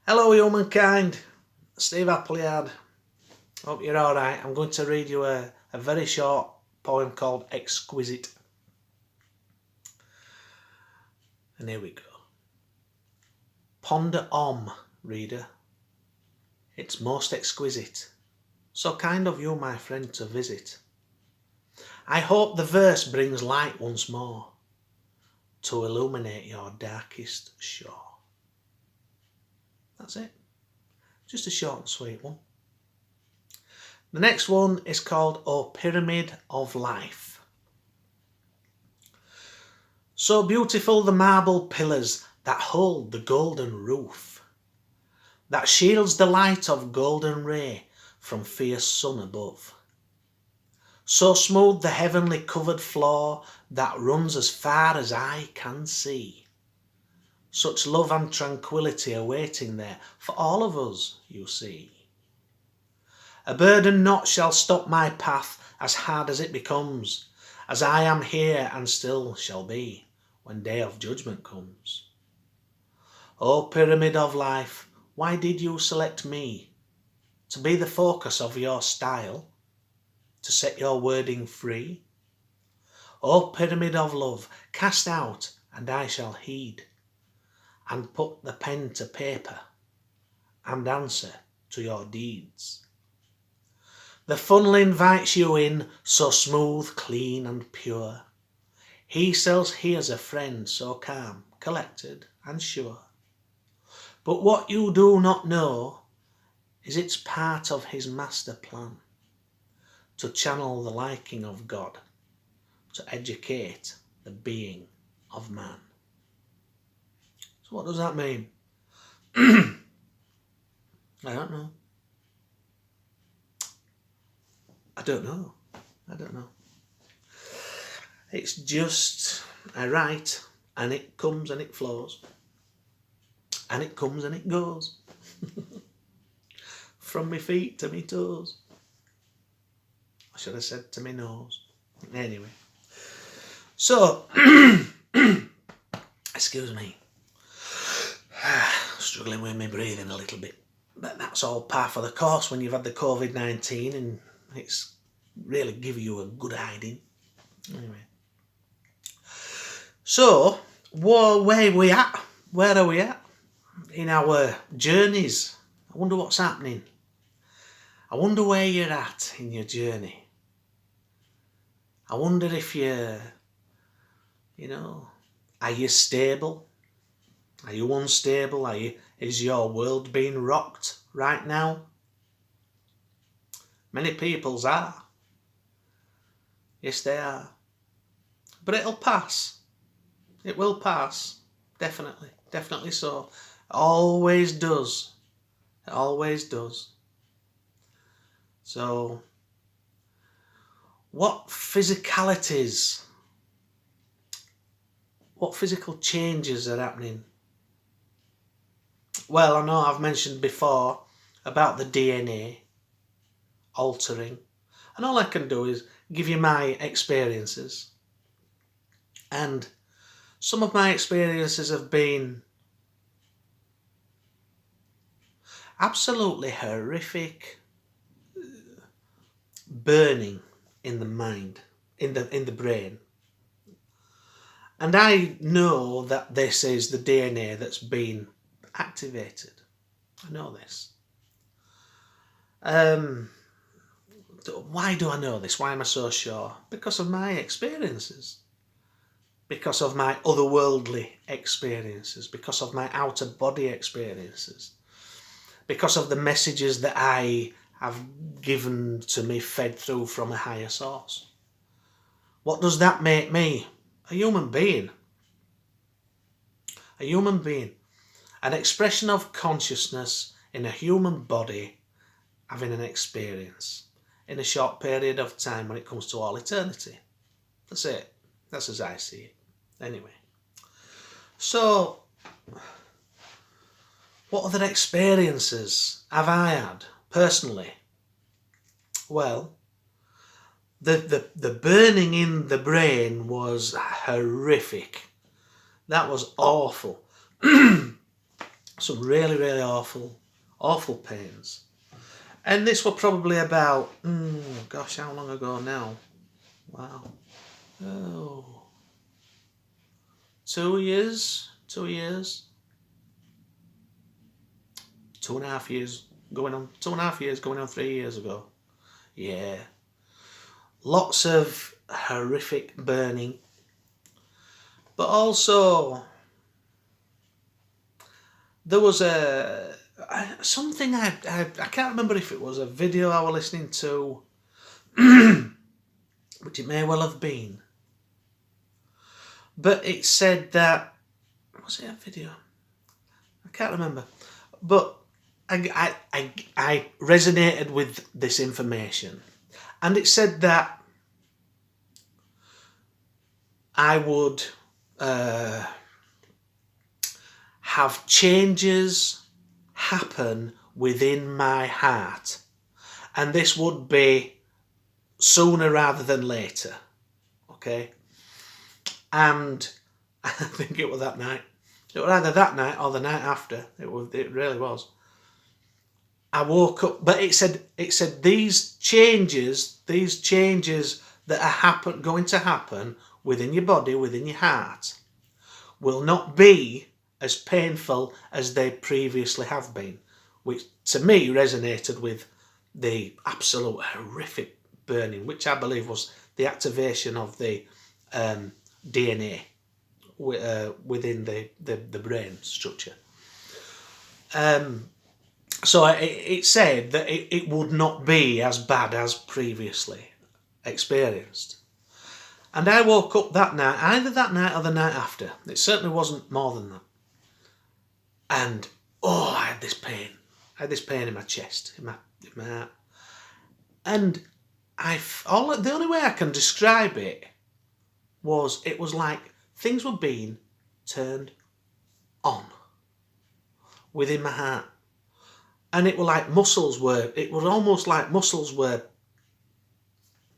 Hello humankind, Steve Appleyard. Hope you're alright. I'm going to read you a very short poem called Exquisite. And here we go. Ponder on, reader. It's most exquisite. So kind of you, my friend, to visit. I hope the verse brings light once more to illuminate your darkest shore. That's it. Just a short and sweet one. The next one is called O Pyramid of Life. So beautiful the marble pillars that hold the golden roof, that shields the light of golden ray from fierce sun above. So smooth the heavenly covered floor that runs as far as eye can see. Such love and tranquility awaiting there for all of us, you see. A burden not shall stop my path, as hard as it becomes, as I am here and still shall be when day of judgment comes. O pyramid of life, why did you select me to be the focus of your style, to set your wording free? O pyramid of love, cast out and I shall heed, and put the pen to paper and answer to your deeds. The funnel invites you in, so smooth, clean and pure. He sells here's a friend so calm, collected and sure. But what you do not know is it's part of his master plan to channel the liking of God, to educate the being of man. So what does that mean? I don't know. I don't know. It's just, I write and it comes and it flows. And it comes and it goes. From me feet to me toes. I should have said to me nose. Anyway. So, excuse me. Struggling with my breathing a little bit. But that's all par for the course when you've had the COVID-19 and it's really give you a good hiding. Anyway. So, where are we at? Where are we at in our journeys? I wonder what's happening. I wonder where you're at in your journey. I wonder if you're, are you stable? Are you unstable? Is your world being rocked right now? Many people's are. Yes, they are. But it'll pass. It will pass. Definitely. Definitely so. It always does. It always does. So, what physicalities, what physical changes are happening? Well, I know I've mentioned before about the DNA altering, and all I can do is give you my experiences. And some of my experiences have been absolutely horrific, burning in the mind, in the brain. And I know that this is the DNA that's been activated. I know this. Why do I know this? Why am I so sure? Because of my experiences. Because of my otherworldly experiences. Because of my outer body experiences. Because of the messages that I have given to me, fed through from a higher source. What does that make me? A human being. A human being. An expression of consciousness in a human body having an experience in a short period of time when it comes to all eternity. That's it. That's as I see it. Anyway. So, what other experiences have I had personally? Well, the burning in the brain was horrific. That was awful. some really, really awful pains. And this were probably about, gosh, how long ago now? Wow. Oh, 2 years, 2.5 years, going on 2.5 years, going on 3 years ago. Yeah. Lots of horrific burning. But also, there was something I can't remember if it was a video I was listening to, which it may well have been. But it said that, was it a video? I can't remember. But I resonated with this information. And it said that I would have changes happen within my heart. And this would be sooner rather than later. Okay? And I think it was that night. It was either that night or the night after. It really was. I woke up, but it said these changes that are going to happen within your body, within your heart, will not be as painful as they previously have been, which to me resonated with the absolute horrific burning, which I believe was the activation of the DNA within the brain structure. So it said that it would not be as bad as previously experienced. And I woke up that night, either that night or the night after. It certainly wasn't more than that. And, I had this pain. I had this pain in my chest, in my heart. And the only way I can describe it was like things were being turned on within my heart. And it was almost like muscles were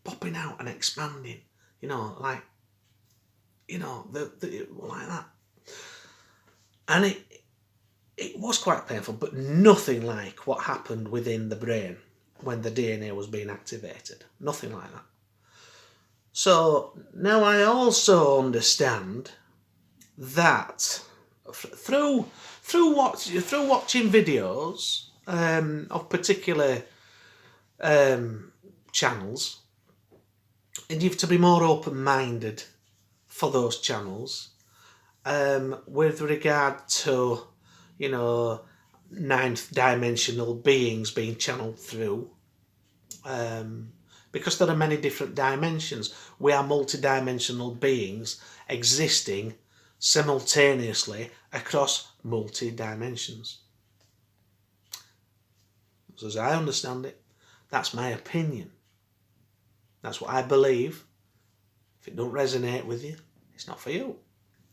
popping out and expanding, like that. And it was quite painful, but nothing like what happened within the brain when the DNA was being activated. Nothing like that. So now I also understand that through watching videos of particular channels, and you have to be more open-minded for those channels with regard to, ninth dimensional beings being channeled through, because there are many different dimensions. We are multi-dimensional beings existing simultaneously across multi-dimensions. So as I understand it, that's my opinion. That's what I believe. If it don't resonate with you, it's not for you.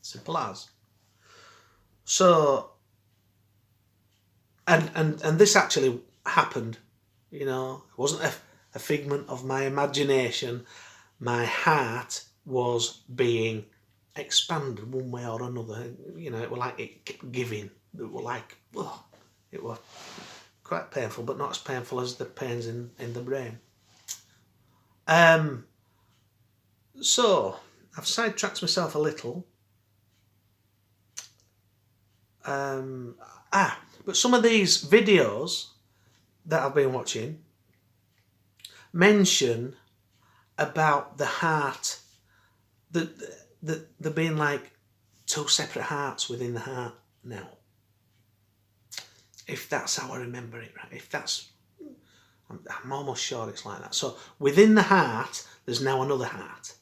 Simple as. So, and this actually happened, it wasn't a figment of my imagination. My heart was being expanded one way or another. It was like it kept giving. It was like, it was quite painful, but not as painful as the pains in the brain. So I've sidetracked myself a little. But some of these videos that I've been watching mention about the heart, that there being like two separate hearts within the heart now. If that's how I remember it, right? I'm almost sure it's like that. So within the heart, there's now another heart.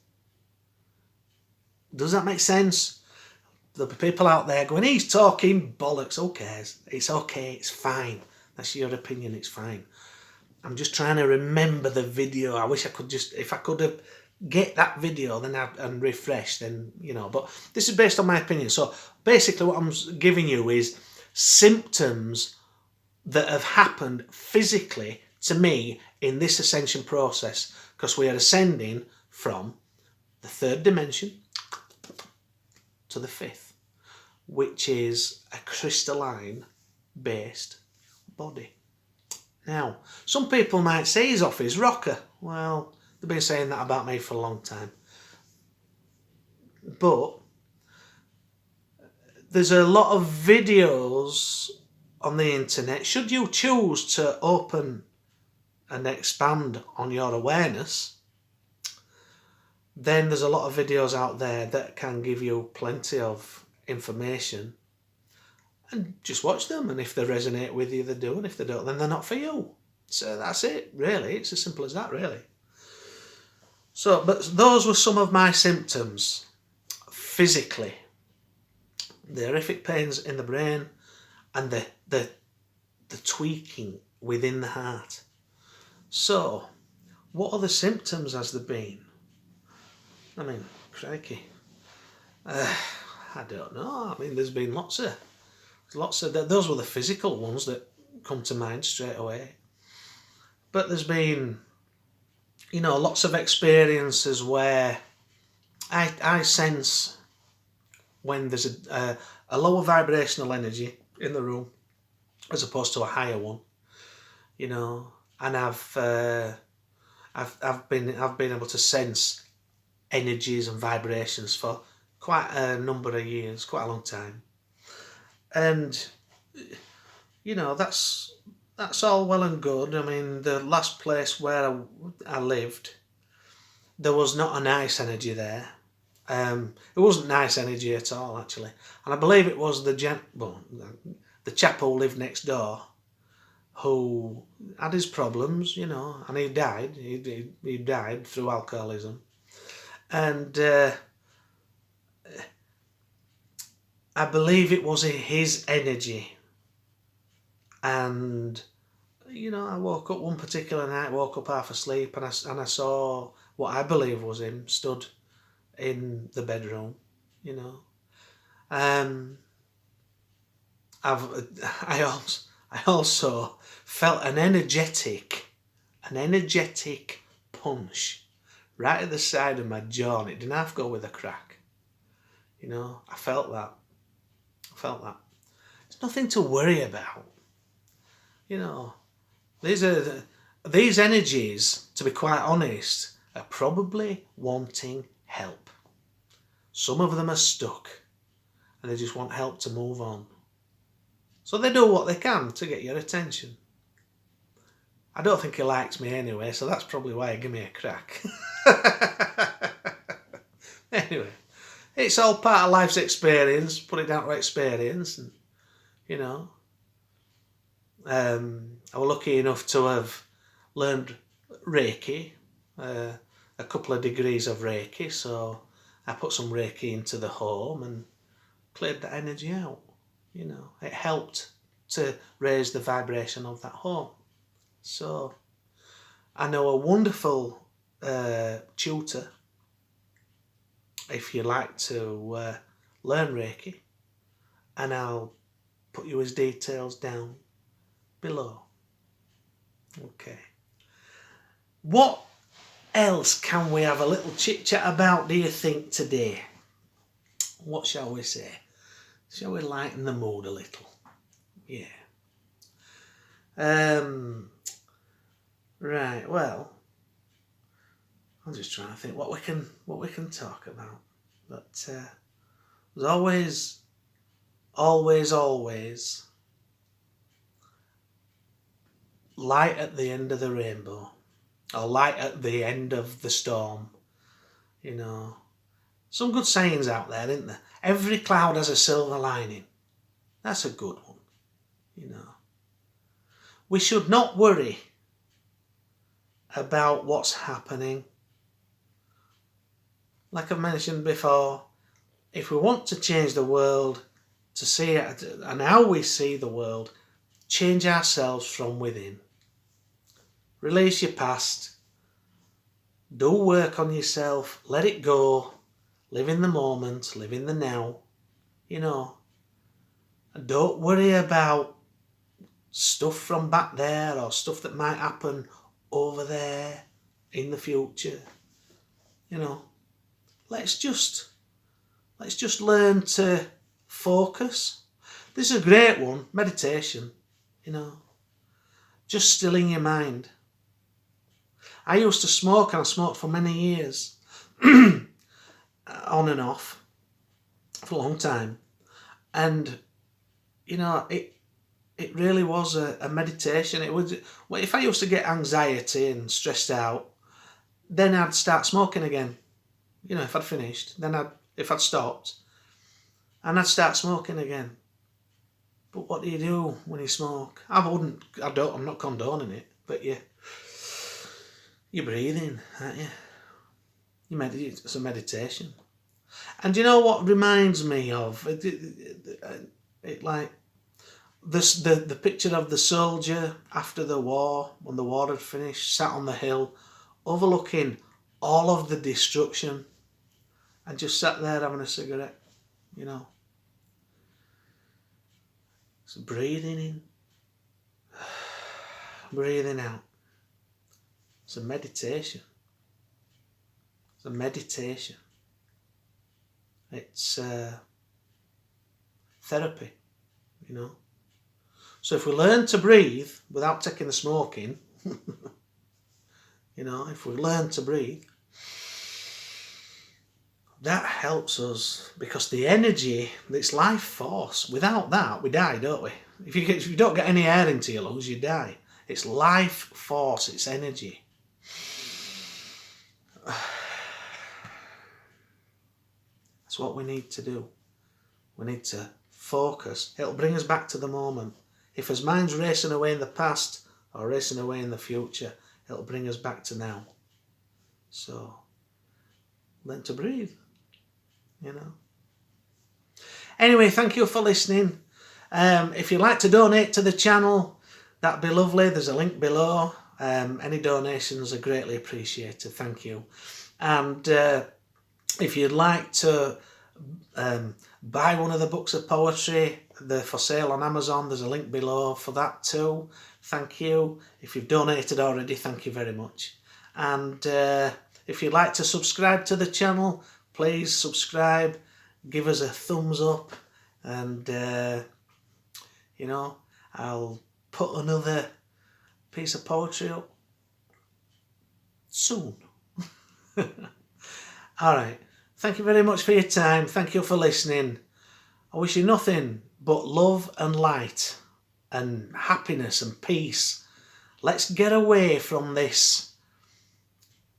Does that make sense? There'll be people out there going, he's talking bollocks. Who cares? It's okay. It's fine. That's your opinion. It's fine. I'm just trying to remember the video. I wish I could if I could have get that video and refresh, then, but this is based on my opinion. So basically what I'm giving you is symptoms that have happened physically to me in this ascension process, because we are ascending from the third dimension to the fifth, which is a crystalline based body. Now, some people might say he's off his rocker. Well, they've been saying that about me for a long time. But there's a lot of videos on the internet. Should you choose to open and expand on your awareness, then there's a lot of videos out there that can give you plenty of information. And just watch them, and if they resonate with you, they do, and if they don't, then they're not for you. So that's it, really. It's as simple as that, really. So, but those were some of my symptoms physically. The horrific pains in the brain and the tweaking within the heart. So, what other symptoms has there been? I mean, crikey. I don't know. I mean, there's been lots of those were the physical ones that come to mind straight away. But there's been, lots of experiences where I sense when there's a lower vibrational energy in the room as opposed to a higher one, and I've been able to sense energies and vibrations for quite a number of years, quite a long time. And, that's all well and good. I mean, the last place where I lived, there was not a nice energy there. It wasn't nice energy at all, actually. And I believe it was the chap who lived next door who had his problems, and he died. He died through alcoholism. And I believe it was his energy. And, I woke up one particular night, woke up half asleep, and I saw what I believe was him stood in the bedroom, I also felt an energetic punch right at the side of my jaw, and it didn't have to go with a crack. I felt that. It's nothing to worry about. These energies, to be quite honest, are probably wanting help. Some of them are stuck and they just want help to move on. So they do what they can to get your attention. I don't think he likes me anyway, so that's probably why he gave me a crack. Anyway, it's all part of life's experience. Put it down to experience. And, I was lucky enough to have learned Reiki, a couple of degrees of Reiki, so I put some Reiki into the home and cleared that energy out. It helped to raise the vibration of that home. So I know a wonderful tutor, if you like to learn Reiki, and I'll put you his details down below. Okay. What else can we have a little chit chat about, do you think, today? What shall we say? Shall we lighten the mood a little? Yeah. Right, well, I'm just trying to think what we can talk about. But there's always light at the end of the rainbow, or light at the end of the storm. Some good sayings out there, isn't there? Every cloud has a silver lining. That's a good one. We should not worry about what's happening. Like I've mentioned before, if we want to change the world, to see it and how we see the world, change ourselves from within. Release your past. Do work on yourself. Let it go. Live in the moment. Live in the now. And don't worry about stuff from back there or stuff that might happen over there in the future. Let's just learn to focus. This is a great one, meditation, you know, just stilling your mind. I used to smoke, and I smoked for many years, on and off, for a long time. And, you know, it really was a meditation. It was, well, if I used to get anxiety and stressed out, then I'd start smoking again. You know, if I'd finished, then if I'd stopped, and I'd start smoking again. But what do you do when you smoke? I'm not condoning it, but you're breathing, aren't you? It's a meditation. And you know what reminds me of it like this, the picture of the soldier after the war, when the war had finished, sat on the hill, overlooking all of the destruction, and just sat there having a cigarette, you know. So breathing in, breathing out. It's a meditation. It's a meditation. It's therapy, you know. So if we learn to breathe without taking the smoking, you know, if we learn to breathe, that helps us, because the energy, it's life force. Without that, we die, don't we? If you don't get any air into your lungs, you die. It's life force, it's energy. That's what we need to do. We need to focus. It'll bring us back to the moment. If his mind's racing away in the past or racing away in the future, it'll bring us back to now. So, learn to breathe, you know. Anyway, thank you for listening. If you'd like to donate to the channel, that'd be lovely. There's a link below. Any donations are greatly appreciated. Thank you. And if you'd like to buy one of the books of poetry, they're for sale on Amazon. There's a link below for that too. Thank you. If you've donated already, thank you very much. And if you'd like to subscribe to the channel, please subscribe. Give us a thumbs up. And, you know, I'll put another piece of poetry up soon. All right. Thank you very much for your time. Thank you for listening. I wish you nothing but love and light and happiness and peace. Let's get away from this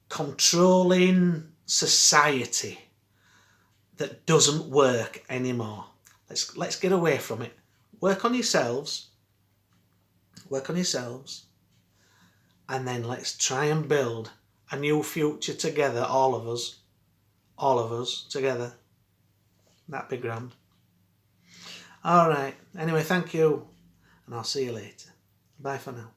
controlling society that doesn't work anymore. Let's get away from it. Work on yourselves. Work on yourselves. And then let's try and build a new future together, all of us. All of us together. That'd be grand. All right. Anyway, thank you. And I'll see you later. Bye for now.